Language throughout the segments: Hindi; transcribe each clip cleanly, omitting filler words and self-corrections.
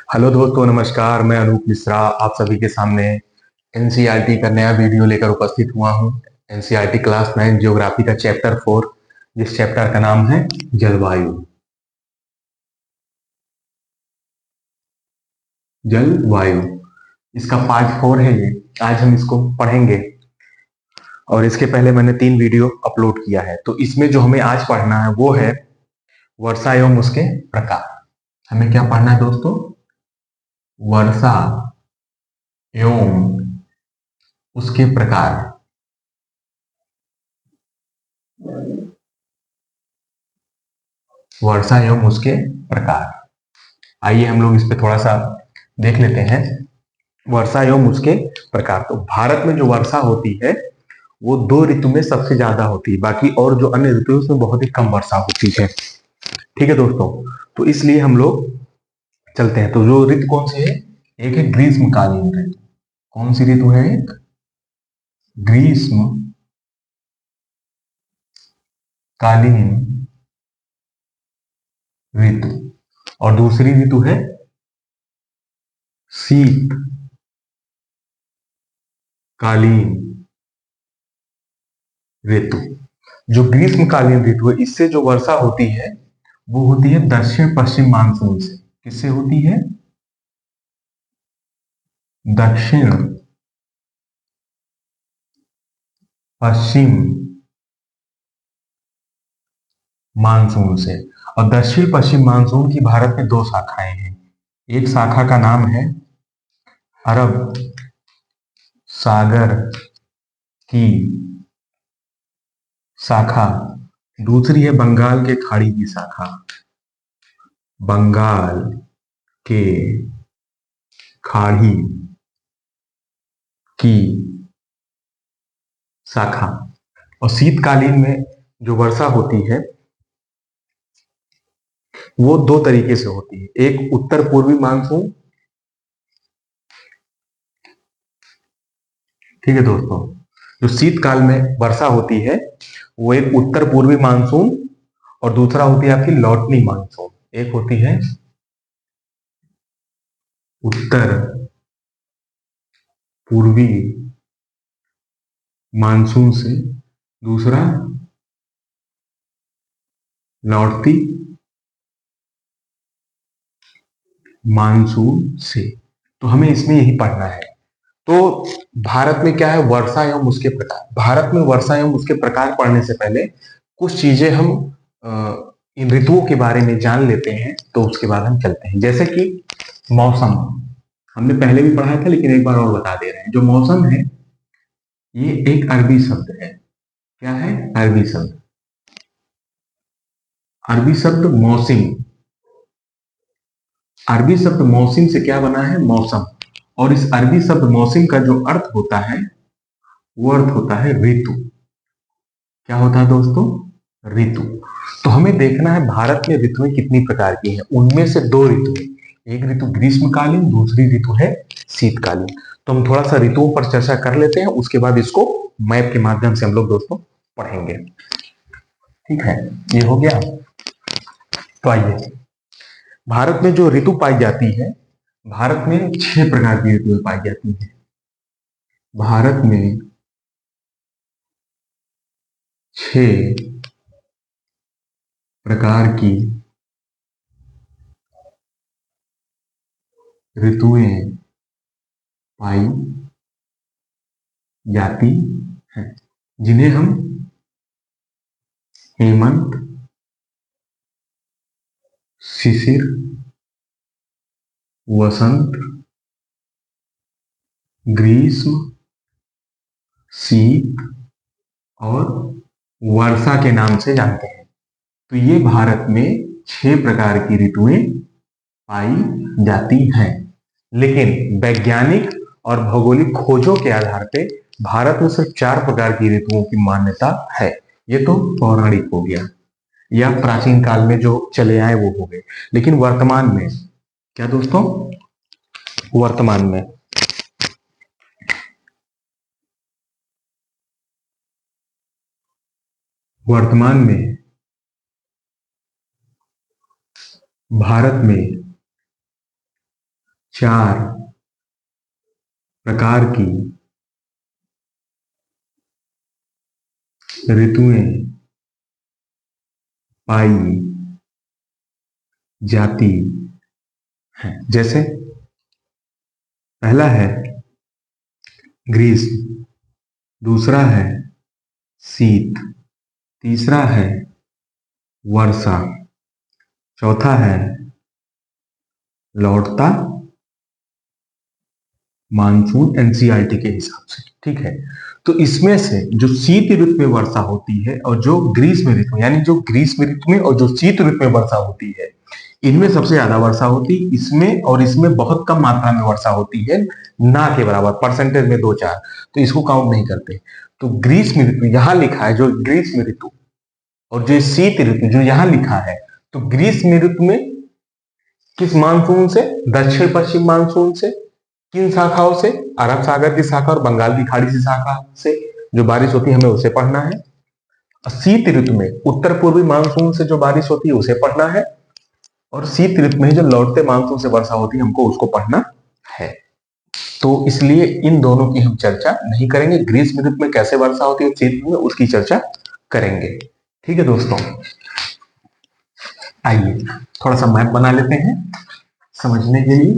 हेलो दोस्तों, नमस्कार। मैं अनूप मिश्रा आप सभी के सामने एनसीईआरटी का नया वीडियो लेकर उपस्थित हुआ हूं। एनसीईआरटी क्लास 9 ज्योग्राफी का चैप्टर 4, जिस चैप्टर का नाम है जलवायु। जलवायु इसका पार्ट 4 है ये। आज हम इसको पढ़ेंगे। और इसके पहले मैंने 3 वीडियो अपलोड किया है, तो इसमें जो हमें आज पढ़ना है वो है वर्षा एवं उसके प्रकार। हमें क्या पढ़ना है दोस्तों? वर्षा एवं उसके प्रकार। वर्षा एवं उसके प्रकार। आइए हम लोग इस पे थोड़ा सा देख लेते हैं। वर्षा एवं उसके प्रकार। तो भारत में जो वर्षा होती है वो 2 ऋतु में सबसे ज्यादा होती है। बाकी और जो अन्य ऋतु है उसमें बहुत ही कम वर्षा होती है। ठीक है दोस्तों, तो इसलिए हम लोग चलते हैं। तो जो ऋतु कौन सी है? एक है ग्रीष्मकालीन ऋतु। कौन सी ऋतु है? एक ग्रीष्मकालीन ऋतु। और दूसरी ऋतु है शीतकालीन ऋतु। जो ग्रीष्मकालीन ऋतु है इससे जो वर्षा होती है वो होती है दक्षिण पश्चिम मानसून से। किससे होती है? दक्षिण पश्चिम मानसून से। और दक्षिण पश्चिम मानसून की भारत में 2 शाखाएं हैं। एक शाखा का नाम है अरब सागर की शाखा। दूसरी है बंगाल के खाड़ी की शाखा। बंगाल के खाड़ी की शाखा। और शीतकालीन में जो वर्षा होती है वो 2 तरीके से होती है। एक उत्तर पूर्वी मानसून। ठीक है दोस्तों, जो शीतकाल में वर्षा होती है वो एक उत्तर पूर्वी मानसून और दूसरा होती है आपकी लौटनी मानसून। एक होती है उत्तर पूर्वी मानसून से, दूसरा लौटती मानसून से। तो हमें इसमें यही पढ़ना है। तो भारत में क्या है? वर्षा एवं उसके प्रकार। भारत में वर्षा एवं उसके प्रकार पढ़ने से पहले कुछ चीजें हम इन ऋतुओं के बारे में जान लेते हैं, तो उसके बाद हम चलते हैं। जैसे कि मौसम हमने पहले भी पढ़ा था, लेकिन एक बार और बता दे रहे हैं। जो मौसम है ये एक अरबी शब्द है। क्या है? अरबी शब्द। अरबी शब्द मौसिम। अरबी शब्द मौसिम से क्या बना है? मौसम। और इस अरबी शब्द मौसिम का जो अर्थ होता है वो अर्थ होता है ऋतु। क्या होता है दोस्तों? ऋतु। तो हमें देखना है भारत में ऋतुएं कितनी प्रकार की हैं। उनमें से 2 ऋतु है। एक ऋतु ग्रीष्मकालीन, दूसरी ऋतु है शीतकालीन। तो हम थोड़ा सा ऋतुओं पर चर्चा कर लेते हैं, उसके बाद इसको मैप के माध्यम से हम लोग दोस्तों पढ़ेंगे। ठीक है, ये हो गया। तो आइए, भारत में जो ऋतु पाई जाती है, भारत में 6 प्रकार की ऋतुएं पाई जाती हैं। भारत में 6 प्रकार की ऋतुएं पाई जाती हैं, जिन्हें हम हेमंत, शिशिर, वसंत, ग्रीष्म, शीत और वर्षा के नाम से जानते हैं। तो ये भारत में 6 प्रकार की ऋतुएं पाई जाती हैं। लेकिन वैज्ञानिक और भौगोलिक खोजों के आधार पर भारत में सिर्फ 4 प्रकार की ऋतुओं की मान्यता है। ये तो पौराणिक हो गया, या प्राचीन काल में जो चले आए वो हो गए। लेकिन वर्तमान में क्या दोस्तों? वर्तमान में वर्तमान में भारत में 4 प्रकार की ऋतुएं पाई जाती हैं। जैसे पहला है ग्रीष्म, दूसरा है शीत, तीसरा है वर्षा, चौथा है लौटता मानसून एनसीईआरटी के हिसाब से। ठीक है, तो इसमें से जो शीत ऋतु में वर्षा होती है और जो ग्रीष्म ऋतु, यानी जो ग्रीष्म ऋतु में और जो शीत ऋतु में वर्षा होती है, इनमें सबसे ज्यादा वर्षा होती है। इसमें और इसमें बहुत कम मात्रा में वर्षा होती है, ना के बराबर, परसेंटेज में 2-4, तो इसको काउंट नहीं करते। तो ग्रीष्म ऋतु यहां लिखा है, जो ग्रीष्म ऋतु, और जो शीत ऋतु जो यहां लिखा है, तो ग्रीष्म ऋतु में किस मानसून से? दक्षिण पश्चिम मानसून से। किन शाखाओं से? अरब सागर की शाखा और बंगाल की खाड़ी की शाखा से जो बारिश होती है, हमें उसे पढ़ना है। शीत ऋतु में उत्तर पूर्वी मानसून से जो बारिश होती है उसे पढ़ना है, और शीत ऋतु में जो लौटते मानसून से वर्षा होती है हमको उसको पढ़ना है। तो इसलिए इन दोनों की हम चर्चा नहीं करेंगे। ग्रीष्म ऋतु में कैसे वर्षा होती है, शीत ऋतु में उसकी चर्चा करेंगे। ठीक है दोस्तों, आइए थोड़ा सा मैप बना लेते हैं समझने के लिए,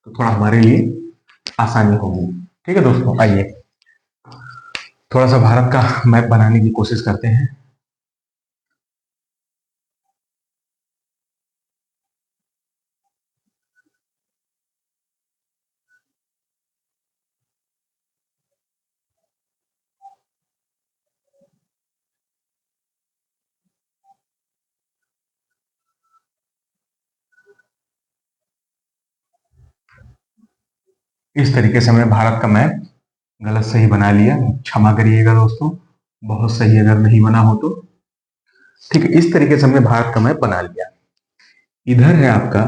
तो थोड़ा हमारे लिए आसानी होगी। ठीक है दोस्तों, आइए थोड़ा सा भारत का मैप बनाने की कोशिश करते हैं। इस तरीके से हमने भारत का मैप गलत सही बना लिया, क्षमा करिएगा दोस्तों, बहुत सही अगर नहीं बना हो तो। ठीक है, इस तरीके से हमने भारत का मैप बना लिया। इधर है आपका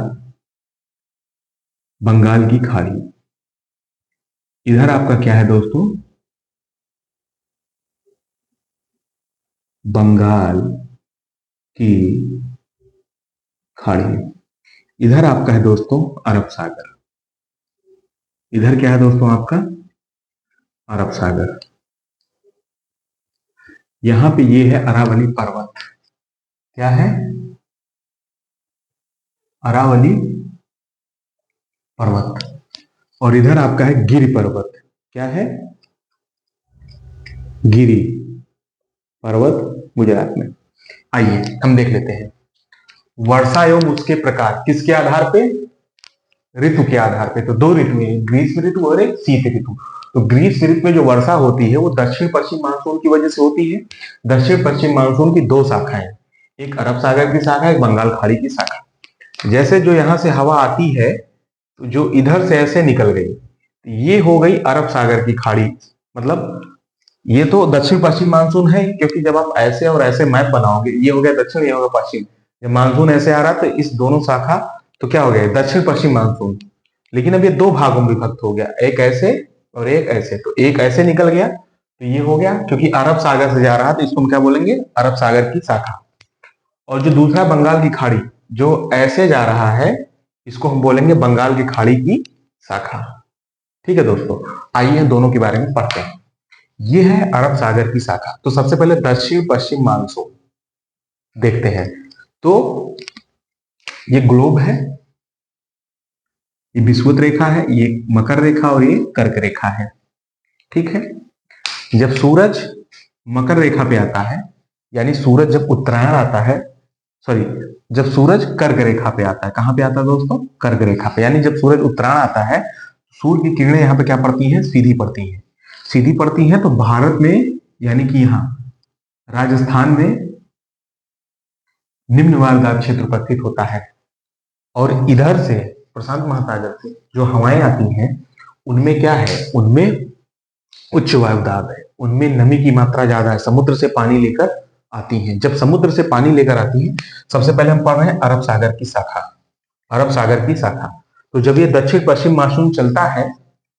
बंगाल की खाड़ी, इधर आपका क्या है दोस्तों? बंगाल की खाड़ी। इधर आपका है दोस्तों अरब सागर। इधर क्या है दोस्तों आपका? अरब सागर। यहां पे ये है अरावली पर्वत। क्या है? अरावली पर्वत। और इधर आपका है गिरि पर्वत। क्या है? गिरि पर्वत गुजरात में। आइए हम देख लेते हैं वर्षा एवं उसके प्रकार किसके आधार पे? ऋतु के आधार पे। तो दो ऋतु है, ग्रीष्म ऋतु और एक शीत ऋतु। तो ग्रीष्म ऋतु में जो वर्षा होती है वो दक्षिण पश्चिम मानसून की वजह से होती है। दक्षिण पश्चिम मानसून की दो शाखाएं, एक अरब सागर की शाखा, एक बंगाल खाड़ी की शाखा। जैसे जो यहां से हवा आती है, तो जो इधर से ऐसे निकल गई, ये हो गई अरब सागर की खाड़ी। मतलब ये तो दक्षिण पश्चिम मानसून है, क्योंकि जब आप ऐसे और ऐसे मैप बनाओगे, ये हो गया दक्षिण, ये हो गया पश्चिम, जब मानसून ऐसे आ रहा तो इस दोनों शाखा तो क्या हो गया? दक्षिण पश्चिम मानसून। लेकिन अब ये दो भागों में विभक्त हो गया, एक ऐसे और एक ऐसे। तो एक ऐसे निकल गया तो ये हो गया, क्योंकि अरब सागर से जा रहा है तो इसको हम क्या बोलेंगे? अरब सागर की शाखा। और जो दूसरा बंगाल की खाड़ी जो ऐसे जा रहा है, इसको हम बोलेंगे बंगाल की खाड़ी की शाखा। ठीक है दोस्तों, आइए दोनों के बारे में पढ़ते हैं। ये है अरब सागर की शाखा। तो सबसे पहले दक्षिण पश्चिम मानसून देखते हैं। तो ये ग्लोब है, ये विषुवत रेखा है, ये मकर रेखा और ये कर्क रेखा है। ठीक है, जब सूरज मकर रेखा पे आता है, यानी सूरज जब उत्तरायण आता है, सॉरी, जब सूरज कर्क रेखा पे आता है, कहां पे आता है दोस्तों? कर्क रेखा पे। यानी जब सूरज उत्तरायण आता है, सूर्य की किरणें यहाँ पे क्या पड़ती हैं? सीधी पड़ती हैं। सीधी पड़ती हैं तो भारत में, यानी कि यहाँ राजस्थान में निम्न वायुदाब क्षेत्र उपस्थित होता है। और इधर से प्रशांत महासागर से जो हवाएं आती हैं, उनमें क्या है? उनमें उच्च वायुदाब है, उनमें नमी की मात्रा ज्यादा है, समुद्र से पानी लेकर आती हैं। जब समुद्र से पानी लेकर आती है, सबसे पहले हम पढ़ रहे हैं अरब सागर की शाखा। अरब सागर की शाखा, तो जब ये दक्षिण पश्चिम मानसून चलता है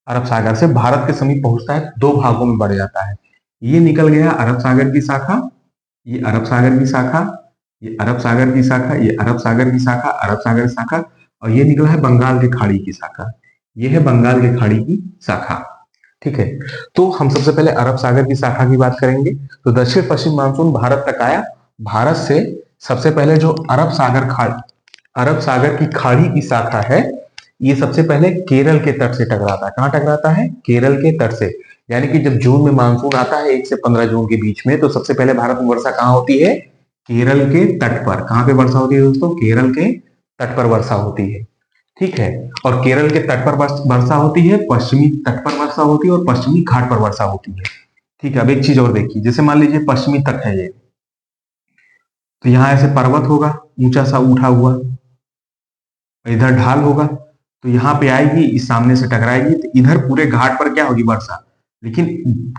अरब सागर से भारत के समीप पहुंचता है, दो भागों में बढ़ जाता है। ये निकल गया अरब सागर की शाखा, ये अरब सागर की शाखा, ये अरब सागर की शाखा, ये अरब सागर की शाखा, अरब सागर की शाखा, और ये निकला है बंगाल की खाड़ी की शाखा। यह है बंगाल की खाड़ी की शाखा। ठीक है, तो हम सबसे पहले अरब सागर की शाखा की बात करेंगे। तो दक्षिण पश्चिम मानसून भारत तक आया। भारत से सबसे पहले जो अरब सागर की खाड़ी की शाखा है, ये सबसे पहले केरल के तट से टकराता है। कहां टकराता है? केरल के तट से। यानी कि जब जून में मानसून आता है 1 से 15 जून के बीच में, तो सबसे पहले भारत में वर्षा कहां होती है? केरल के तट पर। कहां पे वर्षा होती है दोस्तों? केरल के तट पर वर्षा होती है। ठीक है, और केरल के तट पर वर्षा होती है, पश्चिमी तट पर वर्षा होती है और पश्चिमी घाट पर वर्षा होती है। ठीक है, अब एक चीज और देखिए, जैसे मान लीजिए पश्चिमी तट है ये, तो यहाँ ऐसे पर्वत होगा ऊंचा सा उठा हुआ, इधर ढाल होगा, तो यहाँ पे आएगी, इस सामने से टकराएगी, तो इधर पूरे घाट पर क्या होगी? वर्षा। लेकिन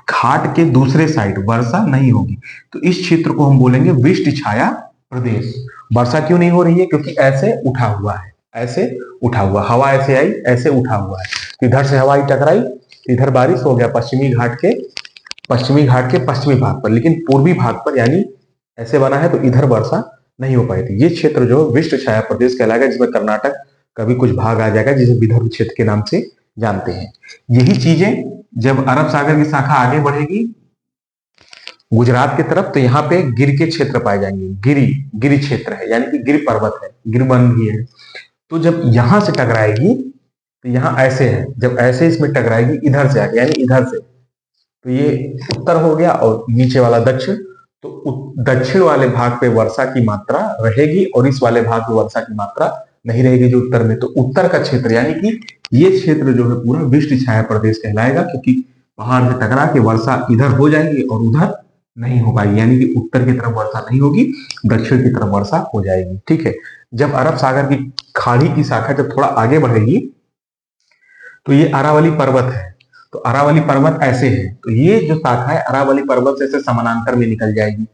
घाट के दूसरे साइड वर्षा नहीं होगी। तो इस क्षेत्र को हम बोलेंगे वृष्टि छाया प्रदेश। वर्षा क्यों नहीं हो रही है? क्योंकि ऐसे उठा हुआ है, ऐसे उठा हुआ, हवा ऐसे आई, ऐसे उठा हुआ है, तो इधर से हवा आई टकराई, इधर बारिश हो गया पश्चिमी घाट के पश्चिमी भाग पर। लेकिन पूर्वी भाग पर यानी ऐसे बना है, तो इधर वर्षा नहीं हो पाई थी। ये क्षेत्र जो वृष्टि छाया प्रदेश कहलाएगा, जिसमें कर्नाटक का भी कुछ भाग आ जाएगा, जिसे विदर्भ क्षेत्र के नाम से जानते हैं। यही चीजें जब अरब सागर की शाखा आगे बढ़ेगी गुजरात की तरफ, तो यहाँ पे गिर के क्षेत्र पाए जाएंगे। गिरी क्षेत्र है, यानी कि गिर पर्वत है, गिरवन भी है। तो जब यहां से टकराएगी, तो यहाँ ऐसे है, जब ऐसे इसमें टकराएगी इधर से आगे, यानी इधर से, तो ये उत्तर हो गया और नीचे वाला दक्षिण। तो दक्षिण वाले भाग पे वर्षा की मात्रा रहेगी और इस वाले भाग पे वर्षा की मात्रा नहीं रहेगी, जो उत्तर में। तो उत्तर का क्षेत्र यानी कि ये क्षेत्र जो है पूरा वृष्टि छाया प्रदेश कहलाएगा, क्योंकि पहाड़ से टकरा के वर्षा इधर हो जाएगी और उधर नहीं हो पाएगी। यानी कि उत्तर की तरफ वर्षा नहीं होगी, दक्षिण की तरफ वर्षा हो जाएगी। ठीक है, जब अरब सागर की खाड़ी की शाखा जब थोड़ा आगे बढ़ेगी, तो ये अरावली पर्वत है। तो अरावली पर्वत ऐसे है, तो ये जो शाखा है अरावली पर्वत से समानांतर में निकल जाएगी।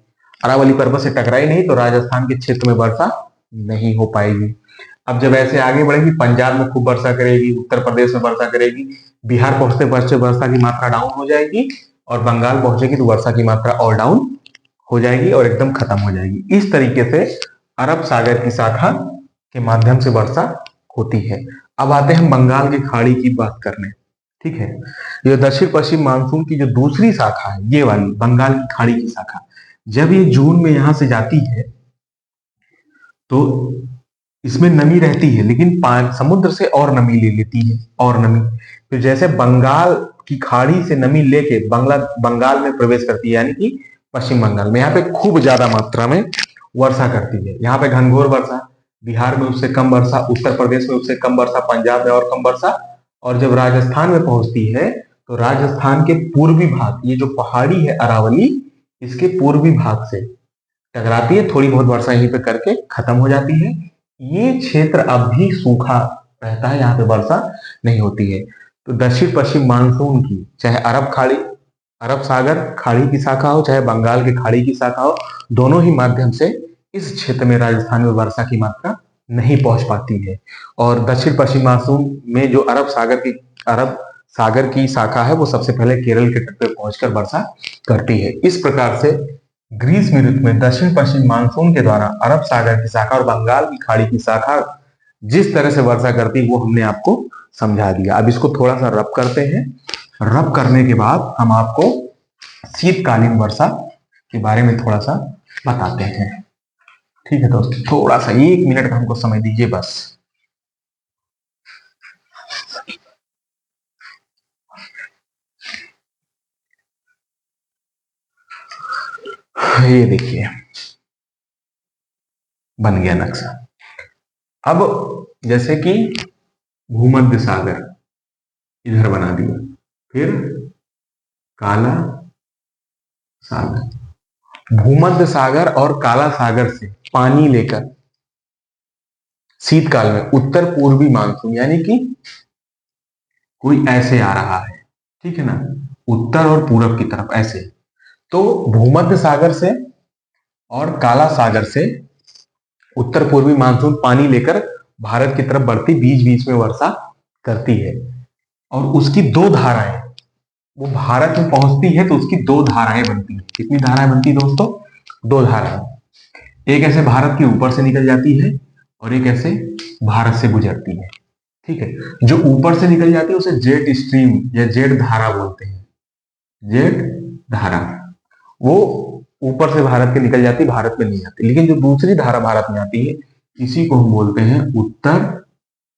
अरावली पर्वत से टकराई नहीं, तो राजस्थान के क्षेत्र में वर्षा नहीं हो पाएगी। अब जब ऐसे आगे बढ़ेगी, पंजाब में खूब वर्षा करेगी, उत्तर प्रदेश में वर्षा करेगी, बिहार पहुंचते पहुंचते वर्षा की मात्रा डाउन हो जाएगी, और बंगाल पहुंचेगी तो वर्षा की मात्रा और डाउन हो जाएगी और एकदम खत्म हो जाएगी। इस तरीके से अरब सागर की शाखा के माध्यम से वर्षा होती है। अब आते हैं बंगाल की खाड़ी की बात करने। ठीक है, ये दक्षिण पश्चिम मानसून की जो दूसरी शाखा है, ये वाली बंगाल की खाड़ी की शाखा, जब ये जून में यहां से जाती है, तो इसमें नमी रहती है, लेकिन समुद्र से और नमी ले लेती है, और नमी फिर जैसे बंगाल की खाड़ी से नमी लेके बंगाल में प्रवेश करती है, यानी कि पश्चिम बंगाल में, यहाँ पे खूब ज्यादा मात्रा में वर्षा करती है। यहाँ पे घनघोर वर्षा, बिहार में उससे कम वर्षा, उत्तर प्रदेश में उससे कम वर्षा, पंजाब में और कम वर्षा। और जब राजस्थान में पहुंचती है, तो राजस्थान के पूर्वी भाग, ये जो पहाड़ी है अरावली, इसके पूर्वी भाग से टकराती है, थोड़ी बहुत वर्षा यहीं पे करके खत्म हो जाती है। ये क्षेत्र अब भी सूखा रहता है, यहाँ पे वर्षा नहीं होती है। तो दक्षिण पश्चिम मानसून की, चाहे अरब सागर खाड़ी की शाखा हो, चाहे बंगाल की खाड़ी की शाखा हो, दोनों ही माध्यम से इस क्षेत्र में राजस्थान में वर्षा की मात्रा नहीं पहुंच पाती है। और दक्षिण पश्चिम मानसून में जो अरब सागर की शाखा है, वो सबसे पहले केरल के तट पर पहुंचकर वर्षा करती है। इस प्रकार से ग्रीष्म ऋतु में दक्षिण पश्चिम मानसून के द्वारा अरब सागर की शाखा और बंगाल की खाड़ी की शाखा जिस तरह से वर्षा करती, वो हमने आपको समझा दिया। अब इसको थोड़ा सा रब करते हैं। रब करने के बाद हम आपको शीतकालीन वर्षा के बारे में थोड़ा सा बताते हैं। ठीक है दोस्तों, थोड़ा सा 1 मिनट का हमको समय दीजिए बस। ये देखिए, बन गया नक्शा। अब जैसे कि भूमध्य सागर इधर बना दिया, फिर काला सागर, भूमध्य सागर और काला सागर से पानी लेकर शीतकाल में उत्तर पूर्वी मानसून, यानी कि कोई ऐसे आ रहा है, ठीक है ना, उत्तर और पूरब की तरफ ऐसे, तो भूमध्य सागर से और काला सागर से उत्तर पूर्वी मानसून पानी लेकर भारत की तरफ बढ़ती, बीच बीच में वर्षा करती है। और उसकी 2 धाराएं, वो भारत में पहुंचती है तो उसकी 2 धाराएं बनती है। कितनी धाराएं बनती है दोस्तों? 2 धाराएं। एक ऐसे भारत के ऊपर से निकल जाती है और एक ऐसे भारत से गुजरती है। ठीक है। जो ऊपर से निकल जाती है उसे जेट स्ट्रीम या जेट धारा बोलते हैं। जेट धारा वो ऊपर से भारत के निकल जाती, भारत में नहीं आती। लेकिन जो दूसरी धारा भारत में आती है, इसी को हम बोलते हैं उत्तर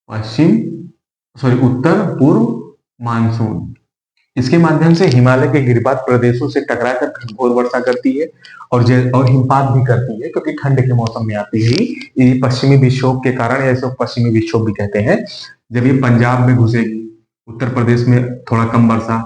पश्चिम, सॉरी उत्तर पूर्व मानसून। इसके माध्यम से हिमालय के गिरिपात प्रदेशों से टकराकर घनघोर वर्षा करती है और हिमपात भी करती है, क्योंकि ठंड के मौसम में आती है ये पश्चिमी विक्षोभ के कारण, या इसको पश्चिमी विक्षोभ भी कहते हैं। जब ये पंजाब में घुसेगी, उत्तर प्रदेश में थोड़ा कम वर्षा,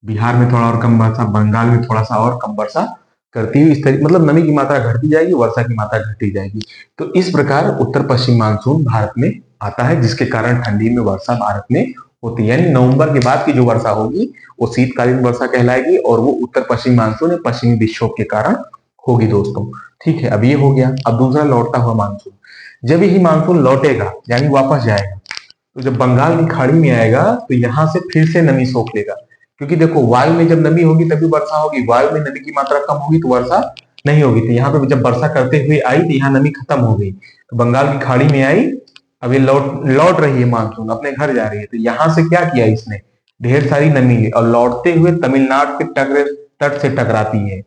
बिहार में थोड़ा और कम वर्षा, बंगाल में थोड़ा सा और कम वर्षा करती है। इस तरीके मतलब नमी की मात्रा घटती जाएगी, वर्षा की मात्रा घटती जाएगी। तो इस प्रकार उत्तर पश्चिम मानसून भारत में आता है, जिसके कारण ठंडी में वर्षा भारत में होती है। यानी नवंबर के बाद की जो वर्षा होगी वो शीतकालीन वर्षा कहलाएगी, और वो उत्तर पश्चिम मानसून या पश्चिमी विक्षोभ के कारण होगी दोस्तों। ठीक है, अब ये हो गया। अब दूसरा लौटता हुआ मानसून। जब ही मानसून लौटेगा यानी वापस जाएगा, तो जब बंगाल की खाड़ी में आएगा तो यहां से फिर से नमी सोख लेगा। क्योंकि देखो, वायु में जब नमी होगी तभी वर्षा होगी, वायु में नमी की मात्रा कम होगी तो वर्षा नहीं होगी। तो यहाँ पे जब वर्षा करते हुए आई तो यहाँ नमी खत्म हो गई, तो बंगाल की खाड़ी में आई। अब ये लौट लौट रही है, मानसून अपने घर जा रही है। तो यहां से क्या किया इसने, ढेर सारी नमी ली और लौटते हुए तमिलनाडु के तट से टकराती है।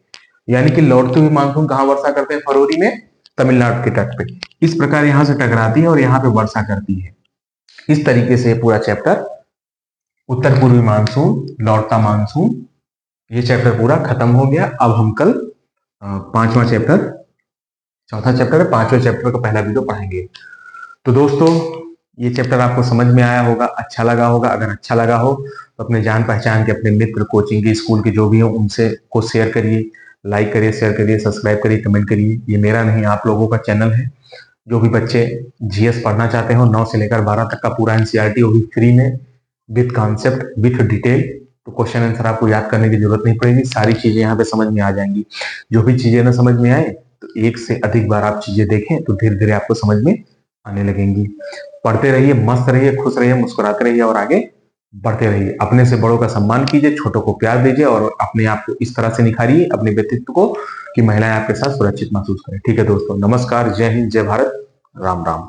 यानी कि लौटते हुए मानसून कहाँ वर्षा करते हैं, फरवरी में तमिलनाडु के तट पे। इस प्रकार यहाँ से टकराती है और यहाँ पे वर्षा करती है। इस तरीके से पूरा चैप्टर उत्तर पूर्वी मानसून, लौटता मानसून, ये चैप्टर पूरा खत्म हो गया। अब हम कल पांचवा चैप्टर, चौथा चैप्टर है, पांचवें चैप्टर का पहला वीडियो पढ़ेंगे। तो दोस्तों, ये चैप्टर आपको समझ में आया होगा, अच्छा लगा होगा। अगर अच्छा लगा हो तो अपने जान पहचान के, अपने मित्र, कोचिंग के, स्कूल के जो भी हो, उनसे को शेयर करिए, लाइक करिए, शेयर करिए, सब्सक्राइब करिए, कमेंट करिए। ये मेरा नहीं, आप लोगों का चैनल है। जो भी बच्चे जीएस पढ़ना चाहते हो, 9 से लेकर 12 तक का पूरा एनसीईआरटी, वो भी फ्री में, विथ कॉन्सेप्ट, विथ डिटेल। तो क्वेश्चन आंसर आपको याद करने की जरूरत नहीं पड़ेगी, सारी चीजें यहाँ पे समझ में आ जाएंगी। जो भी चीजें ना समझ में आए तो एक से अधिक बार आप चीजें देखें तो धीरे धीरे आपको समझ में आने लगेंगी। पढ़ते रहिए, मस्त रहिए, खुश रहिए, मुस्कुराते रहिए और आगे बढ़ते रहिए। अपने से बड़ों का सम्मान कीजिए, छोटों को प्यार दीजिए और अपने आप को इस तरह से निखारिए, अपने व्यक्तित्व को, कि महिलाएं आपके साथ सुरक्षित महसूस करें। ठीक है दोस्तों, नमस्कार, जय हिंद, जय भारत, राम राम।